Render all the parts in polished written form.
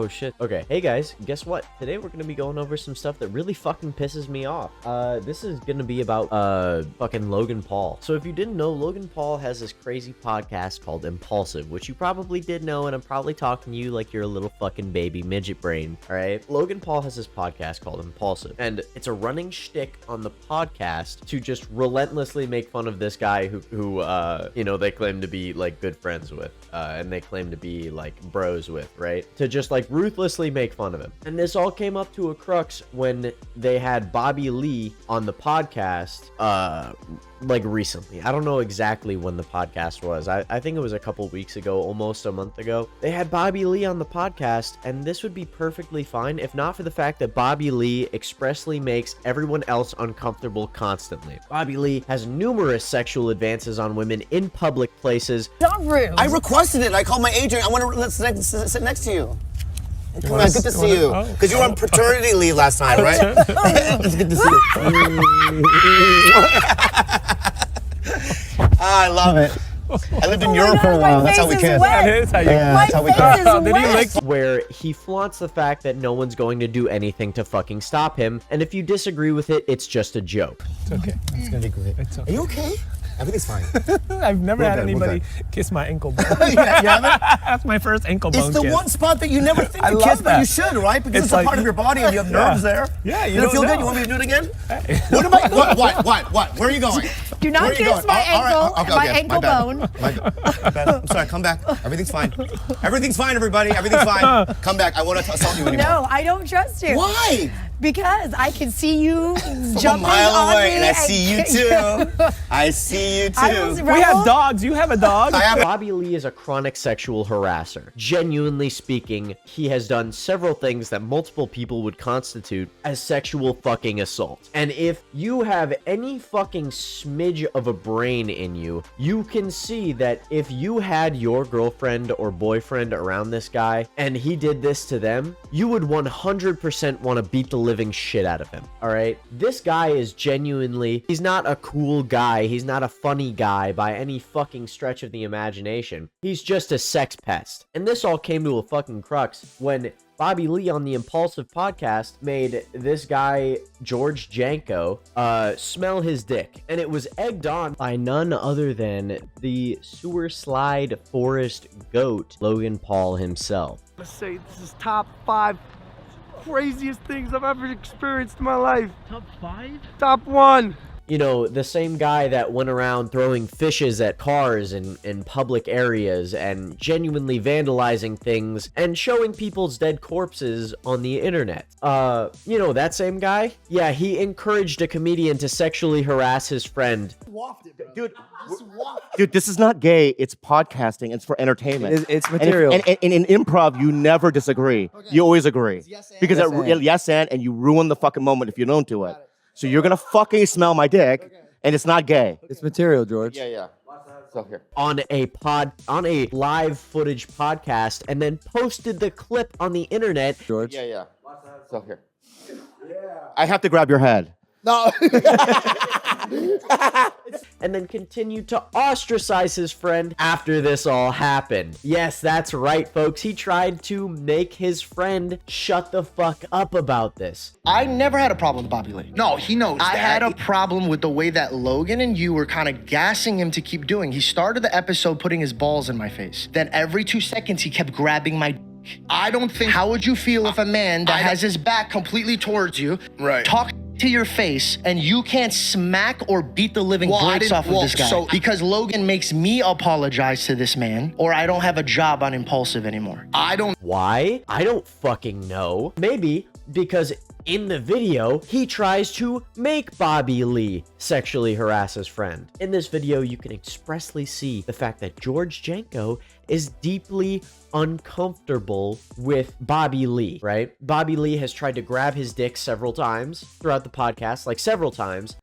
Oh shit. Okay. Hey guys, guess what? Today we're gonna be going over some stuff that really fucking pisses me off. This is gonna be about fucking Logan Paul. So if you didn't know, Logan Paul has this crazy podcast called Impaulsive, which you probably did know, and I'm probably talking to you like you're a little fucking baby midget brain. All right. Logan Paul has this podcast called Impaulsive, and it's a running shtick on the podcast to just relentlessly make fun of this guy who you know, they claim to be like good friends with, and they claim to be like bros with, right? To just like ruthlessly make fun of him. And this all came up to a crux when they had Bobby Lee on the podcast, like recently. I don't know exactly when the podcast was. I think it was a couple weeks ago, almost a month ago. They had Bobby Lee on the podcast, and this would be perfectly fine if not for the fact that Bobby Lee expressly makes everyone else uncomfortable constantly. Bobby Lee has numerous sexual advances on women in public places. Not rude. I requested it. I called my agent. I want to sit next to you. Come on, good to see you. Because you were on paternity leave last time, right? It's good to see you. I love it. I lived in Europe for a while. That's how we kiss. That's how you that's how we kiss. Where he flaunts the fact that no one's going to do anything to fucking stop him. And if you disagree with it, it's just a joke. It's okay. It's gonna be great. It's okay. Are you okay? Everything's fine. I've never had anybody kiss my ankle bone. That's my first ankle bone It's the kiss. one spot that you never think to kiss, but you should, right? Because it's a part of your body and you have nerves there. Yeah, you Does it feel don't good? know. You want me to do it again? What am I? What? Where are you going? Do not kiss my ankle, my ankle bone. I'm sorry, come back. Everything's fine. Everything's fine, everybody. Everything's fine. Come back. I won't assault you anymore. No, I don't trust you. Why? Because I can see you From jumping a mile on away, me and I see you too. I see you too. We have dogs. You have a dog. Bobby Lee is a chronic sexual harasser. Genuinely speaking, he has done several things that multiple people would constitute as sexual fucking assault. And if you have any fucking smidge of a brain in you, you can see that if you had your girlfriend or boyfriend around this guy and he did this to them, you would 100% want to beat the living shit out of him. All right? This guy is genuinely, he's not a cool guy. He's not a funny guy by any fucking stretch of the imagination. He's just a sex pest. And this all came to a fucking crux when Bobby Lee on the Impaulsive podcast made this guy, George Janko, smell his dick. And it was egged on by none other than the sewer slide forest goat, Logan Paul himself. I say this is top 5 craziest things I've ever experienced in my life. Top 5? Top 1. You know, the same guy that went around throwing fishes at cars in public areas and genuinely vandalizing things and showing people's dead corpses on the internet. You know, that same guy? Yeah, he encouraged a comedian to sexually harass his friend. Dude, this is not gay. It's podcasting. It's for entertainment. It's material. And in improv, you never disagree. Okay. You always agree. Because yes and you ruin the fucking moment if you don't do it. So you're gonna fucking smell my dick, and it's not gay. It's material, George. Yeah. So here. On a live footage podcast and then posted the clip on the internet. George. Yeah. So here. I have to grab your head. No. And then continued to ostracize his friend after this all happened. Yes, that's right, folks. He tried to make his friend shut the fuck up about this. I never had a problem with Bobby Lee. No, he knows I that. had a problem with the way that Logan and you were kind of gassing him to keep doing. He started the episode putting his balls in my face. Then every 2 seconds, he kept grabbing my I don't think, how would you feel if a man that has his back completely towards you, talk to your face, and you can't smack or beat the living brakes off of this guy? Because Logan makes me apologize to this man, or I don't have a job on Impaulsive anymore. Why? I don't fucking know. Maybe because in the video, he tries to make Bobby Lee sexually harass his friend. In this video, you can expressly see the fact that George Janko is deeply uncomfortable with Bobby Lee, right? Bobby Lee has tried to grab his dick several times throughout the podcast, like several times.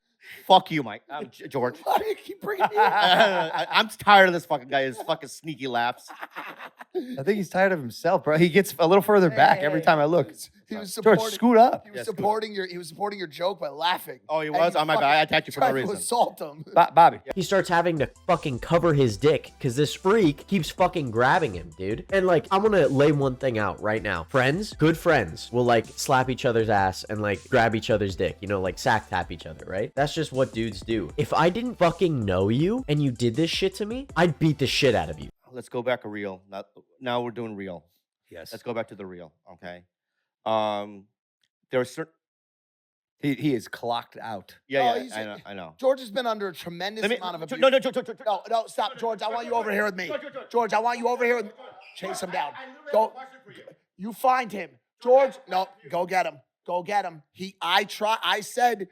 Fuck you, Mike. George. Why do you keep bringing me up? I'm tired of this fucking guy, his fucking sneaky laughs. I think he's tired of himself, bro. He gets a little further back every time I look. He was George, supporting. scoot up. He was supporting your joke by laughing. Oh, he was? On my bad. I attacked you for no tried to reason. assault him. Bobby. He starts having to fucking cover his dick because this freak keeps fucking grabbing him, dude. And like, I'm gonna lay one thing out right now. Friends, good friends, will like slap each other's ass and like grab each other's dick, you know, like sack tap each other, right? That's just what dudes do. If I didn't fucking know you and you did this shit to me, I'd beat the shit out of you. Let's go back a real. Now we're doing real. Yes. Let's go back to the real, okay? There are certain... He is clocked out. Yeah, I know. George has been under a tremendous amount of abuse. No, No, stop, George. I want you over here with me. George, I want you over here with me. Chase him down. Go. You find him. George, no, go get him. Go get him. I said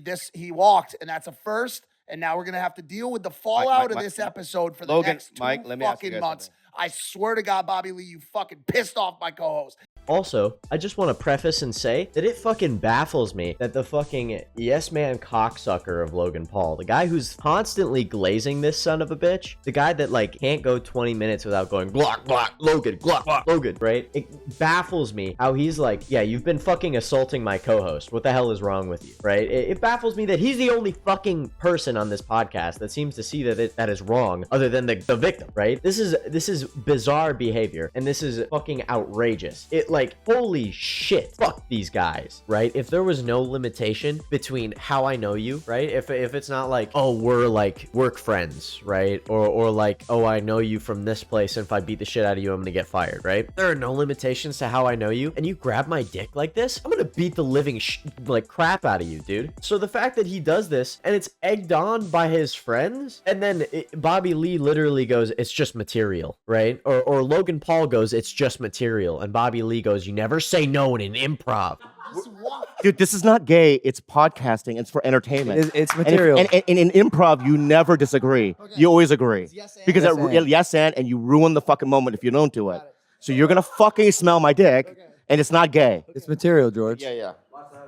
this, he walked, and that's a first. And now we're going to have to deal with the fallout of this episode for the Logan, next two Mike, let me ask you fucking guys months. something. I swear to God, Bobby Lee, you fucking pissed off my co-host. Also, I just want to preface and say that it fucking baffles me that the fucking yes man cocksucker of Logan Paul, the guy who's constantly glazing this son of a bitch, the guy that like can't go 20 minutes without going glock, glock, Logan, glock, glock, Logan, right? It baffles me how he's like, yeah, you've been fucking assaulting my co-host. What the hell is wrong with you, right? It baffles me that he's the only fucking person on this podcast that seems to see that that is wrong other than the victim, right? This is bizarre behavior and this is fucking outrageous. It like, holy shit, fuck these guys, right? If there was no limitation between how I know you, right? If it's not like, oh, we're like work friends, right? Or like, oh, I know you from this place, and if I beat the shit out of you, I'm gonna get fired, right? There are no limitations to how I know you, and you grab my dick like this, I'm gonna beat the living like crap out of you, dude. So the fact that he does this and it's egged on by his friends, and then Bobby Lee literally goes, it's just material, right? Or Logan Paul goes, it's just material, and Bobby Lee goes, you never say no in an improv. Dude, this is not gay. It's podcasting. It's for entertainment. It's material. And in improv, you never disagree. Okay. You always agree. Because yes and you ruin the fucking moment if you don't do it. So you're going to fucking smell my dick, and it's not gay. It's material, George. Yeah.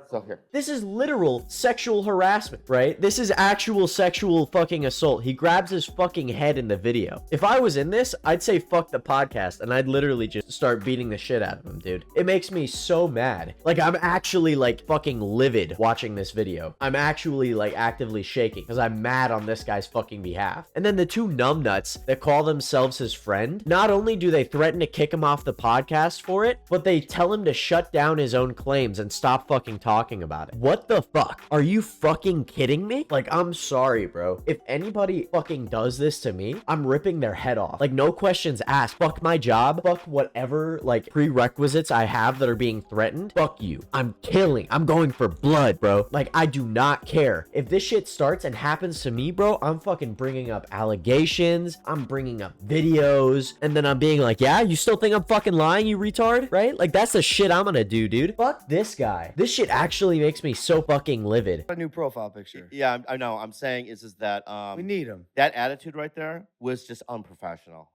So here. This is literal sexual harassment, right? This is actual sexual fucking assault. He grabs his fucking head in the video. If I was in this, I'd say fuck the podcast and I'd literally just start beating the shit out of him, dude. It makes me so mad. Like, I'm actually like fucking livid watching this video. I'm actually like actively shaking because I'm mad on this guy's fucking behalf. And then the two numbnuts that call themselves his friend, not only do they threaten to kick him off the podcast for it, but they tell him to shut down his own claims and stop fucking talking about it. What the fuck? Are you fucking kidding me? Like, I'm sorry, bro. If anybody fucking does this to me, I'm ripping their head off. Like, no questions asked. Fuck my job. Fuck whatever, like, prerequisites I have that are being threatened. Fuck you. I'm killing. I'm going for blood, bro. Like, I do not care. If this shit starts and happens to me, bro, I'm fucking bringing up allegations. I'm bringing up videos. And then I'm being like, yeah, you still think I'm fucking lying, you retard? Right? Like, that's the shit I'm gonna do, dude. Fuck this guy. This shit actually makes me so fucking livid. A new profile picture. Yeah, I know. I'm saying is that we need him. That attitude right there was just unprofessional.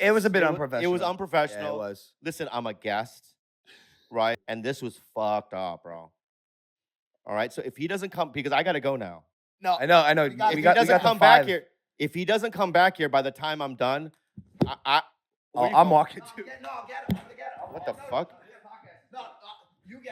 It was a bit unprofessional. It was unprofessional. Yeah, it was. Listen, I'm a guest, right? And this was fucked up, bro. All right. So if he doesn't come, because I gotta go now. No, I know. If he doesn't come back here, if he doesn't come back here by the time I'm done, I'm walking too. No, get him. What the fuck?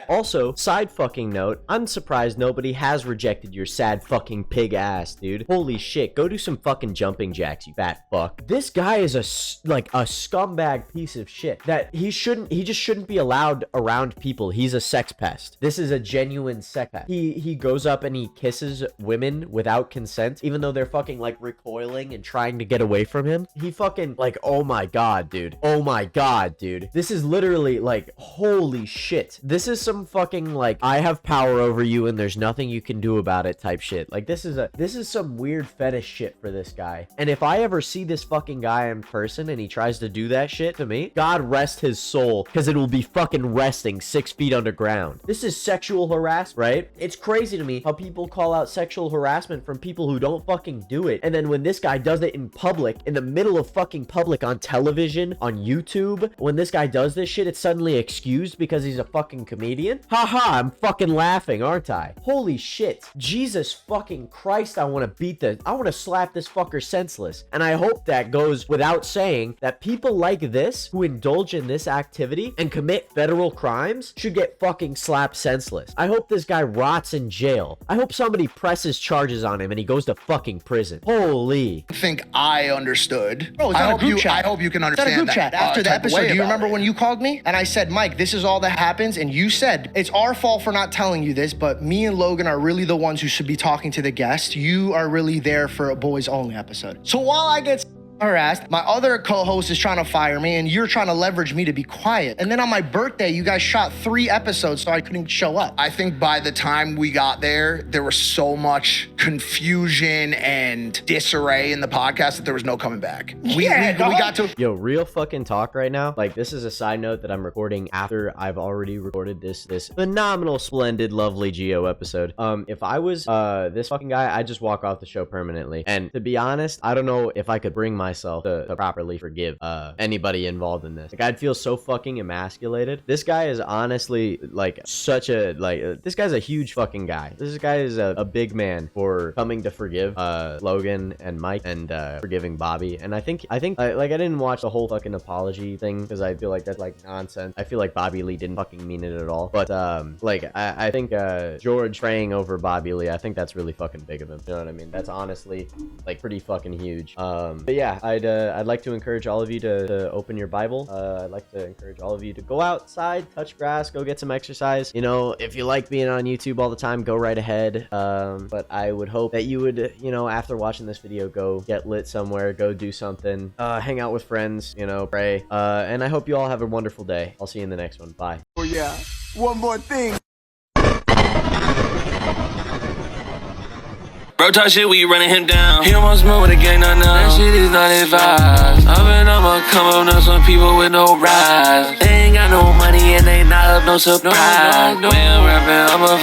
Also, side fucking note, I'm surprised nobody has rejected your sad fucking pig ass, dude. Holy shit, go do some fucking jumping jacks, you fat fuck. This guy is a scumbag piece of shit that he just shouldn't be allowed around people. He's a sex pest. This is a genuine sex pest. He goes up and he kisses women without consent, even though they're fucking like recoiling and trying to get away from him. He fucking like, oh my god, dude. Oh my god, dude. This is literally like, holy shit. This is some fucking like, I have power over you and there's nothing you can do about it type shit. Like, this is some weird fetish shit for this guy. And if I ever see this fucking guy in person and he tries to do that shit to me, God rest his soul, because it will be fucking resting 6 feet underground. This is sexual harassment, right? It's crazy to me how people call out sexual harassment from people who don't fucking do it. And then when this guy does it in public, in the middle of fucking public, on television, on YouTube, when this guy does this shit, it's suddenly excused because he's a fucking comedian. comedian? Haha, I'm fucking laughing, aren't I? Holy shit. Jesus fucking Christ, I want to slap this fucker senseless. And I hope that goes without saying that people like this who indulge in this activity and commit federal crimes should get fucking slapped senseless. I hope this guy rots in jail. I hope somebody presses charges on him and he goes to fucking prison. Holy. I think I understood. Bro, I hope you can understand It's not a group that. chat. After the type of episode, way do you about remember it. when you called me? And I said, Mike, this is all that happens. And you said, it's our fault for not telling you this, but me and Logan are really the ones who should be talking to the guest. You are really there for a boys only episode. So while I get harassed, my other co-host is trying to fire me and you're trying to leverage me to be quiet. And then on my birthday, you guys shot 3 episodes so I couldn't show up. I think by the time we got there was so much confusion and disarray in the podcast that there was no coming back. We got to... Yo, real fucking talk right now. Like, this is a side note that I'm recording after I've already recorded this phenomenal, splendid, lovely Geo episode. If I was this fucking guy, I'd just walk off the show permanently. And to be honest, I don't know if I could bring myself to properly forgive anybody involved in this. Like, I'd feel so fucking emasculated. This guy is honestly like such a this guy's a huge fucking guy. This guy is a big man for coming to forgive Logan and Mike and forgiving Bobby. And I think I didn't watch the whole fucking apology thing because I feel like that's like nonsense. I feel like Bobby Lee didn't fucking mean it at all. But I think George praying over Bobby Lee, I think that's really fucking big of him. You know what I mean? That's honestly like pretty fucking huge. But yeah, I'd like to encourage all of you to open your Bible. I'd like to encourage all of you to go outside, touch grass, go get some exercise. You know, if you like being on YouTube all the time, go right ahead. But I would hope that you would, you know, after watching this video, go get lit somewhere, go do something, hang out with friends, you know, pray. And I hope you all have a wonderful day. I'll see you in the next one. Bye. Oh yeah, one more thing. Bro talk shit, we running him down. He almost moved with a gang, now. That shit is not advised. I'ma come up on some people with no rise. They ain't got no money and they not up no surprise. When I'm rapping, I'm a